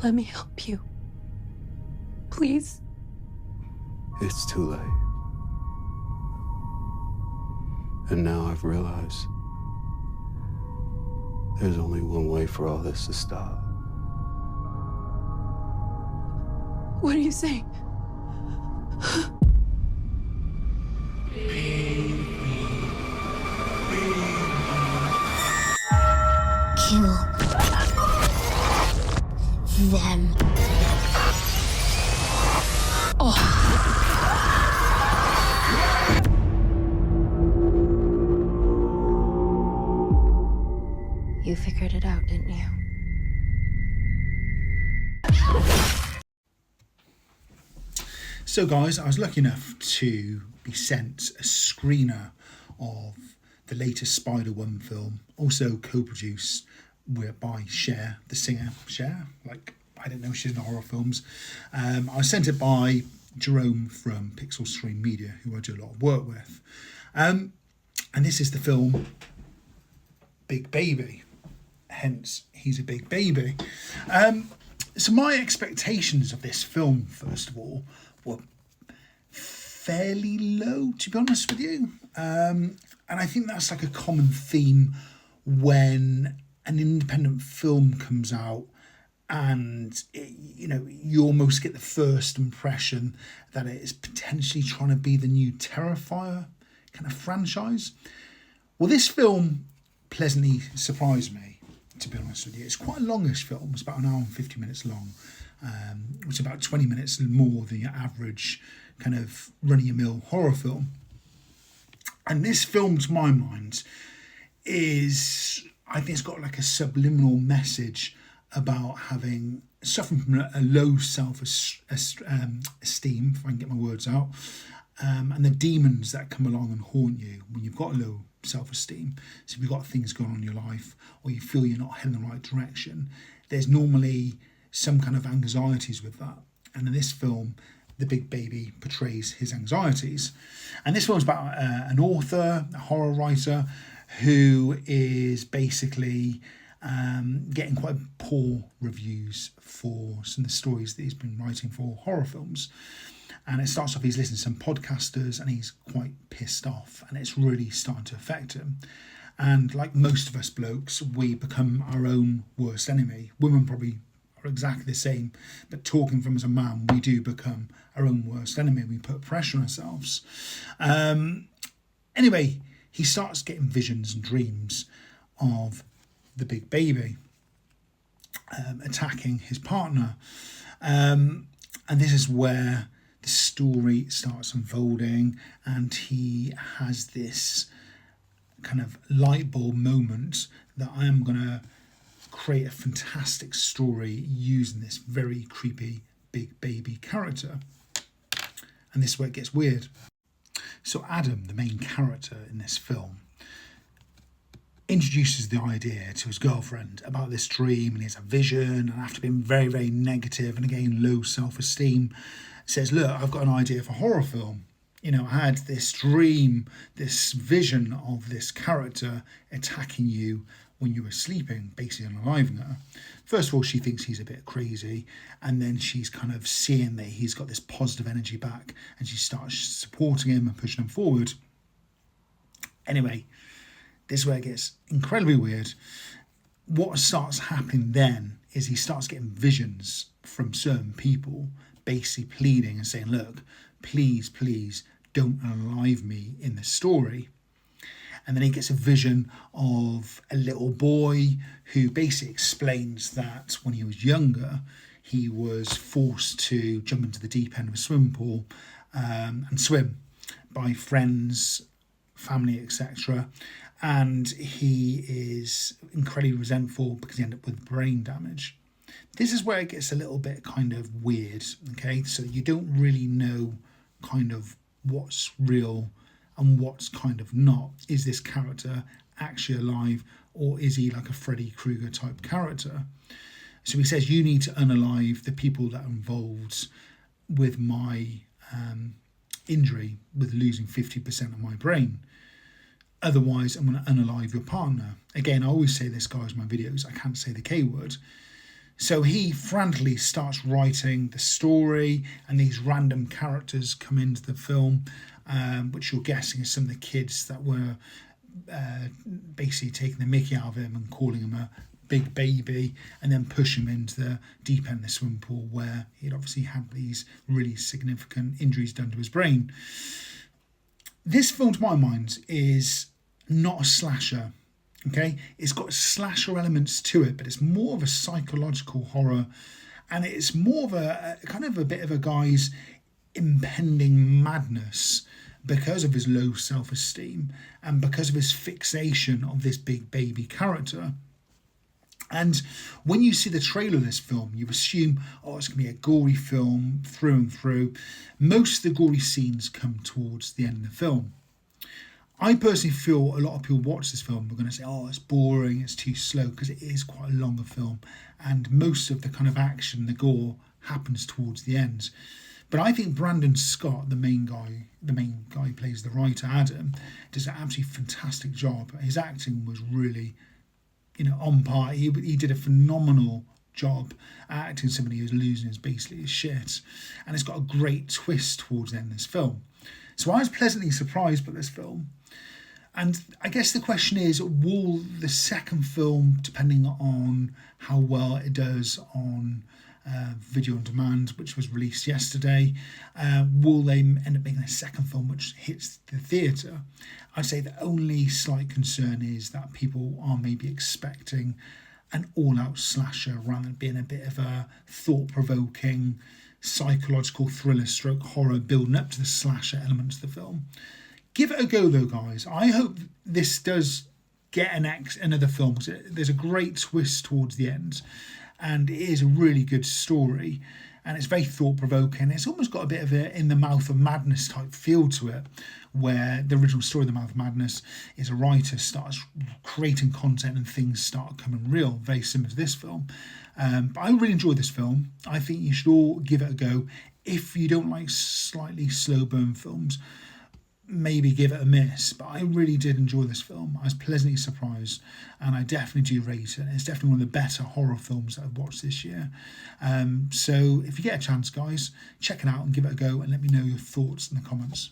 Let me help you. Please. It's too late. And now I've realized there's only one way for all this to stop. What are you saying? Kill them. You figured it out, didn't you? So guys, I was lucky enough to be sent a screener of the latest Spider-Man film, also co-produced by Cher, the singer Cher. Like, I didn't know she's in horror films. I was sent it by Jerome from Pixel Stream Media, who I do a lot of work with. And this is the film Big Baby. Hence, he's a big baby. So my expectations of this film, first of all, were fairly low, to be honest with you. And I think that's like a common theme when an independent film comes out and you almost get the first impression that it is potentially trying to be the new Terrifier kind of franchise. Well, this film pleasantly surprised me, to be honest with you. It's quite a longish film. It's about an hour and 50 minutes long, which is about 20 minutes more than your average kind of run-of-the-mill horror film. And this film, to my mind, I think it's got like a subliminal message about suffering from a low self-esteem, if I can get my words out, and the demons that come along and haunt you when you've got a low self-esteem. So if you've got things going on in your life, or you feel you're not heading in the right direction, there's normally some kind of anxieties with that. And in this film, the big baby portrays his anxieties. And this film's about an author, a horror writer, who is basically getting quite poor reviews for some of the stories that he's been writing for horror films. And it starts off, he's listening to some podcasters and he's quite pissed off, and it's really starting to affect him. And like most of us blokes, we become our own worst enemy. Women probably are exactly the same, but talking from as a man, we do become our own worst enemy. We put pressure on ourselves. Anyway, he starts getting visions and dreams of the big baby attacking his partner. And this is where the story starts unfolding, and he has this kind of light bulb moment that I am going to create a fantastic story using this very creepy big baby character. And this is where it gets weird. So Adam, the main character in this film, introduces the idea to his girlfriend about this dream, and he has a vision, and after being very, very negative and again low self-esteem, says, look, I've got an idea for a horror film. I had this dream, this vision of this character attacking you when you were sleeping, basically unaliving her. First of all, she thinks he's a bit crazy, and then she's kind of seeing that he's got this positive energy back, and she starts supporting him and pushing him forward. Anyway, this is where it gets incredibly weird. What starts happening then is he starts getting visions from certain people, basically pleading and saying, look, please, please don't unalive me in this story. And then he gets a vision of a little boy who basically explains that when he was younger, he was forced to jump into the deep end of a swimming pool and swim by friends, family, etc. And he is incredibly resentful because he ended up with brain damage. This is where it gets a little bit kind of weird, okay? So you don't really know kind of what's real and what's kind of not. Is this character actually alive, or is he like a Freddy Krueger type character? So he says, you need to unalive the people that are involved with my injury, with losing 50% of my brain. Otherwise, I'm going to unalive your partner. Again, I always say this, guys, in my videos, I can't say the K word. So he frantically starts writing the story, and these random characters come into the film, which you're guessing is some of the kids that were basically taking the mickey out of him and calling him a big baby, and then push him into the deep end of the swimming pool where he'd obviously had these really significant injuries done to his brain. This film, to my mind, is not a slasher. Okay, it's got slasher elements to it, but it's more of a psychological horror, and it's more of a kind of a bit of a guy's impending madness because of his low self-esteem and because of his fixation of this big baby character. And when you see the trailer of this film, you assume, oh, it's going to be a gory film through and through. Most of the gory scenes come towards the end of the film. I personally feel a lot of people watch this film are going to say, oh, it's boring, it's too slow, because it is quite a longer film. And most of the kind of action, the gore, happens towards the end. But I think Brandon Scott, the main guy who plays the writer, Adam, does an absolutely fantastic job. His acting was really, on par. He did a phenomenal job acting somebody who's losing basically his shit. And it's got a great twist towards the end of this film. So I was pleasantly surprised by this film. And I guess the question is, will the second film, depending on how well it does on video on demand, which was released yesterday, will they end up making a second film which hits the theatre? I'd say the only slight concern is that people are maybe expecting an all-out slasher rather than being a bit of a thought-provoking psychological thriller stroke horror building up to the slasher elements of the film. Give it a go though, guys. I hope this does get another film, because there's a great twist towards the end, and it is a really good story, and it's very thought-provoking. It's almost got a bit of a In the Mouth of Madness type feel to it, where the original story of The Mouth of Madness is a writer starts creating content and things start coming real, very similar to this film. But I really enjoyed this film. I think you should all give it a go. If you don't like slightly slow burn films, maybe give it a miss, but I really did enjoy this film. I was pleasantly surprised, and I definitely do rate it. It's definitely one of the better horror films that I've watched this year. So if you get a chance, guys, check it out and give it a go, and let me know your thoughts in the comments.